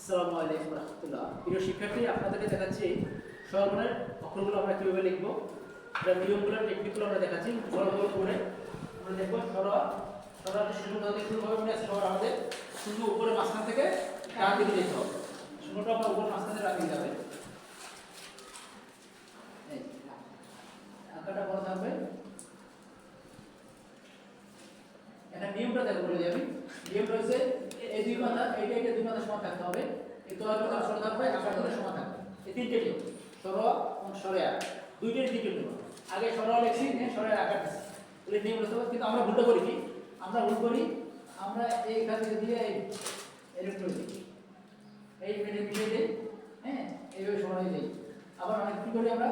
আসসালামু আলাইকুম রাহমাতুল্লাহ। প্রিয় শিক্ষার্থী, আপনাদেরকে দেখাচ্ছি স্বরবর্ণের অক্ষরগুলো আমরা কিভাবে লিখবো, এটা নিয়মগুলো টেকনিকগুলো আমরা দেখাচ্ছি। স্বরবর্ণ করে আমরা দেখবো স্বর শুরু হতে শুরু হবে মানে স্বর আমাদের শুরু উপরে মাঝখান থেকে ডান দিকে যেতে হবে। শুরুটা আমরা উপরে মাঝখান থেকে ডান দিকে যাবে। এই আঁকাটা বড় থাকবে। এটা নিয়মটা দেখো বলে যাবি। নিয়ম রয়েছে এই দুই মাথা এইটা দুই মাথা সমান থাকতে হবে। এই তলার মাথা সরো থাকবে, আকার করে সমান থাকবে। এই তিনটে নিয়ম, সর এবং সরেয়া দুইটারই তিনটে নিয়ম। আগে সর লিখছি, সরের আকার দিচ্ছি, বলে নিয়ম রয়েছে। কিন্তু আমরা ভুলটা করি কি, আমরা ভুল করি, আমরা এইখান থেকে দিয়ে এরকম দিই, এই মিলে মিশিয়ে দিই, হ্যাঁ এইভাবে সমান হয়ে যাই। আবার অনেক কি করি আমরা,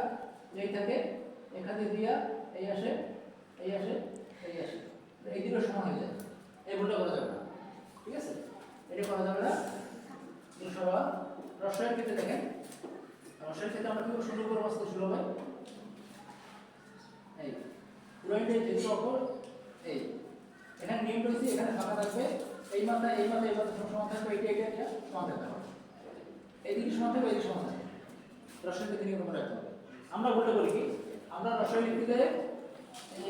এই থাকে এখান থেকে দিয়া এই আসে, এই আসে, এই আসে, এই দুটো সমান হয়ে যায়। এই ভুলটা করা যাবে না, ঠিক আছে? এটা করা যাবে না। রসায়নের ক্ষেত্রে দেখেন, রসায়নের ক্ষেত্রে আমরা কি সুন্দর করে বসতে শুরু হবে। এই পুরোটাই যেহেতু অক্ষর, এই এখানে নিয়ম রয়েছে, এখানে ফাঁকা থাকবে, এই মাথা এই মাথা এই মাথা সমান থাকবে, এটা সমান থাকতে হবে, এইদিকে সমান থাকবে, এইদিকে সমান থাকবে। রসায়নের ক্ষেত্রে নিয়ম মনে রাখতে হবে। আমরা ভুলটা করি কি, আমরা রসায়ন লিখতে গেলে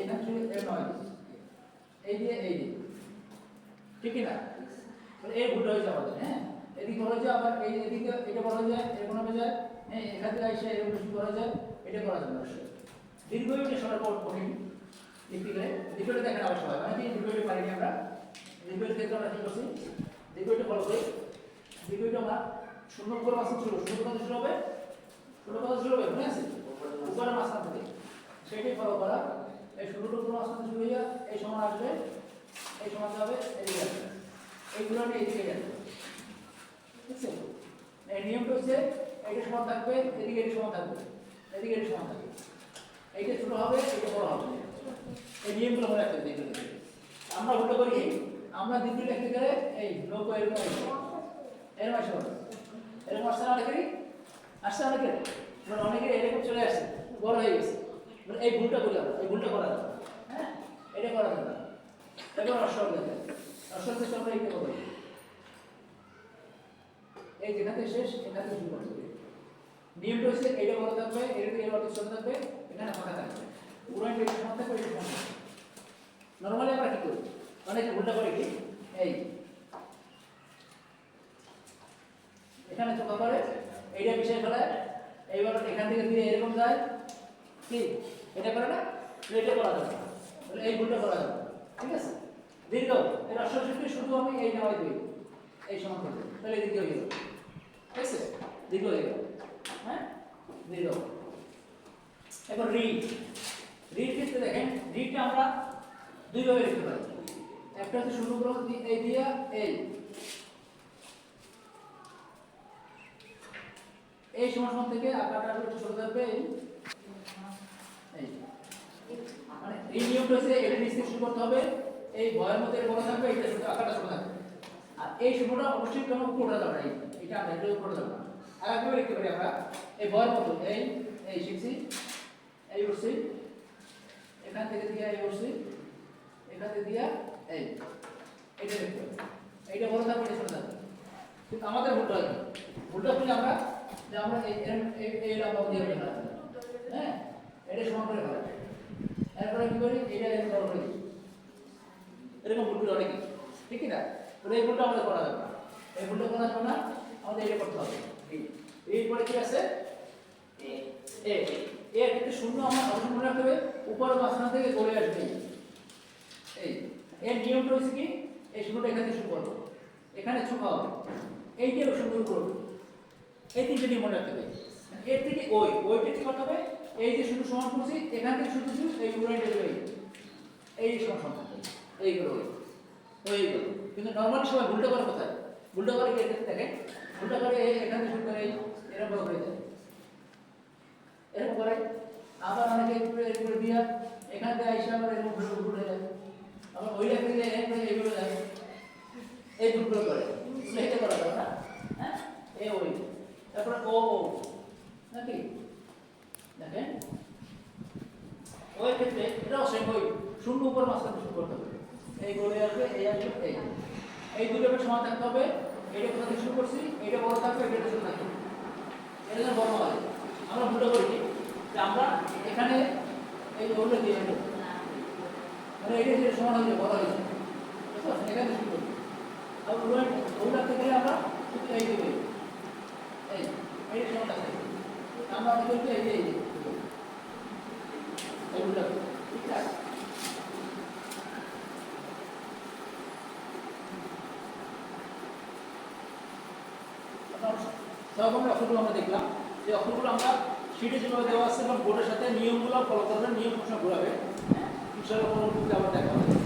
এখান থেকে নয় এই দিয়ে এই দিয়ে, ঠিক না? এই ভুলটা হয়েছে আমাদের। হ্যাঁ, এদিকে বলা যায়, আবার এই এদিকে এটা বলা যায়, এরকম হবে যায়, হ্যাঁ এখান থেকে এসে এরকম কিছু করা যায়, এটা করা যাবে না। দীর্ঘ এটা সবার কঠিন লিখতে গেলে দীর্ঘটা দেখেন আবার সবাই, মানে কি দীর্ঘটা পারিনি আমরা। দীর্ঘের ক্ষেত্রে আমরা কি করছি, দীর্ঘটা ফলো করি। দীর্ঘটা আমরা শূন্য করে মাঝখান শুরু, শূন্য কথা শুরু হবে, শূন্য কথা শুরু হবে, মনে আছে? উপরে মাঝখান থেকে সেটাই ফলো করা। এই শূন্যটা উপরে মাঝখান শুরু হয়ে এই সমান আসবে, এই সমান যাবে, এদিকে আসবে, এইগুলো নিয়ে এদিকে যাবে, ঠিক আছে? এই নিয়মটা হচ্ছে এইটা সমান থাকবে, এদিকে এটা সমান থাকবে, এদিকে এটা সমান থাকবে, এইটা ছোট হবে, এইটা বড় হবে। এই নিয়মগুলো মনে রাখতে হবে। আমরা ভুলটা করি, আমরা দ্বিতীয় লিখতে গেলে এই নৌকো এরকম এরকম আসে, এরকম আসছে না অনেকেরই, আসছে অনেকের, অনেকের এরকম চলে আসছে, বড় হয়ে গেছে। এই ভুলটা করি আমরা, এই ভুলটা করা যাবে, হ্যাঁ এটা করা যাবে না। এবার অশ্বর দেখেন, অশ্বর থেকে আমরা এইটা করি, এই যেখানে শেষ এখানে শুরু করতে হবে। নিয়মটা হচ্ছে এইটা বড় থাকবে, এটা এর অর্ধেক ছোট থাকবে, এখানে ফাঁকা থাকবে, পুরো এটা সমান থাকবে, এটা সমান থাকবে। নরমালি আমরা কি করি, অনেকে ভুলটা করে কি, এই এখানে চোখা করে এইটা বিষয় ফেলায়, এইবার এখান থেকে দিয়ে এরকম যায়, কি এটা করে না, এটা করা যাবে, এই ভুলটা করা যাবে, ঠিক আছে? দীর্ঘ এর অশ্বর শুধু আমি এই নেওয়াই দিই, এই সমান করতে, তাহলে দীর্ঘ হয়ে যাবে, ঠিক আছে? দীর্ঘ হয়ে গেল, হ্যাঁ দীর্ঘ। এবার রিড, রিড ক্ষেত্রে দেখেন, রিডটা আমরা দুইভাবে লিখতে পারি। একটা হচ্ছে শুরু করো এই দিয়া এই সমান থেকে আকারটা একটু ছোট থাকবে, এই মানে এই নিয়মটা হচ্ছে এটা নিচ থেকে শুরু করতে হবে, এই বয়ের মধ্যে বড় থাকবে, এটা ছোট আকারটা ছোট থাকবে, আর এই শুরুটা অবশ্যই কোনো উপরে যাবে না, এটা আমরা এটা উপরে যাবে না। আর একভাবে লিখতে পারি আমরা, এই বয়ের মতো এই শিখছি, এই উঠছি, এখান থেকে দিয়া এই উঠছি, এখান থেকে দিয়া এই এটা লিখতে হবে, এইটা বড় থাকবে, এটা ছোট থাকবে। কিন্তু আমাদের ভুলটা হয়, ভুলটা করলে আমরা যে আমরা এই লম্বা দিয়ে ফেলা, হ্যাঁ এটা সমান করে ফেলা, এরপরে কি করি, এটা এরকম বড় করে দিই, এরকম ভুল করে অনেকে, ঠিক না? এই ভুলটা আমাদের করা যাবে না, এই ভুলটা করা যাবে না, আমাদের এটা করতে হবে। এরপরে কি আছে, এর ক্ষেত্রে শূন্য আমরা অবশ্যই মনে রাখতে হবে, উপরে মাঝখান থেকে গড়ে আসবে, এই এর নিয়মটা হচ্ছে কি, এই শূন্যটা এখান থেকে শুরু করবো, এখানে ছোঁকা হবে, এইটাও সুন্দর করবো, এই তিনটে নিয়ম মনে রাখতে হবে। এর থেকে ওইটা কি করতে হবে, এই যে শুধু সমান করছি, এখান থেকে শুধু এই উড়াইটা এই সমান থাকবে, এইগুলো ওইগুলো। কিন্তু নর্মালি সবাই ভুলটা করে কোথায়, ভুলটা করে এর ক্ষেত্রে দেখেন, ভুলটা করে এখান থেকে শুরু করে এরকম হয়ে যায়, এরকম করে। আবার অনেকে এরপরে দিয়া এখান থেকে আইসা আবার এরকম ভুল হয়ে যায়, আবার ওই লেখা থেকে এইগুলো যায়, এই ভুলগুলো করে, এটা করা যাবে না, হ্যাঁ এ ওই, তারপরে ও নাকি দেখেন, ওই ক্ষেত্রে এটাও সেম, ওই শূন্য উপর মাঝখানে শুরু করতে হবে, এই গড়ে আসবে, এই আসবে, এই দুটো সমান থাকতে হবে, এটা কোথা থেকে শুরু করছি, এটা বড় থাকবে, এটা ছোট থাকবে, এটা যেন বড় হয়। আমরা ভুলটা করি কি যে আমরা এখানে এই ওগুলো দিয়ে দেবো, মানে এটা যে সমান হয়ে যাবে, বড় হয়ে যাবে, বুঝতে পারছেন? এখানে শুরু করি। আর ওগুলো থেকে আমরা শুধু এই দেবে, এই সমান থাকবে। আমরা অনেক করতে এই ওগুলো ঠিক আছে। সবগুলো অক্ষরগুলো আমরা দেখলাম, যে অক্ষরগুলো আমরা শিটে যেভাবে দেওয়া আছে এবং বোর্ডের সাথে নিয়মগুলো ফলো করবেন, নিয়ম প্রশ্ন ঘুরাবে। ইনশাআল্লাহ পরবর্তীতে আবার দেখা হবে।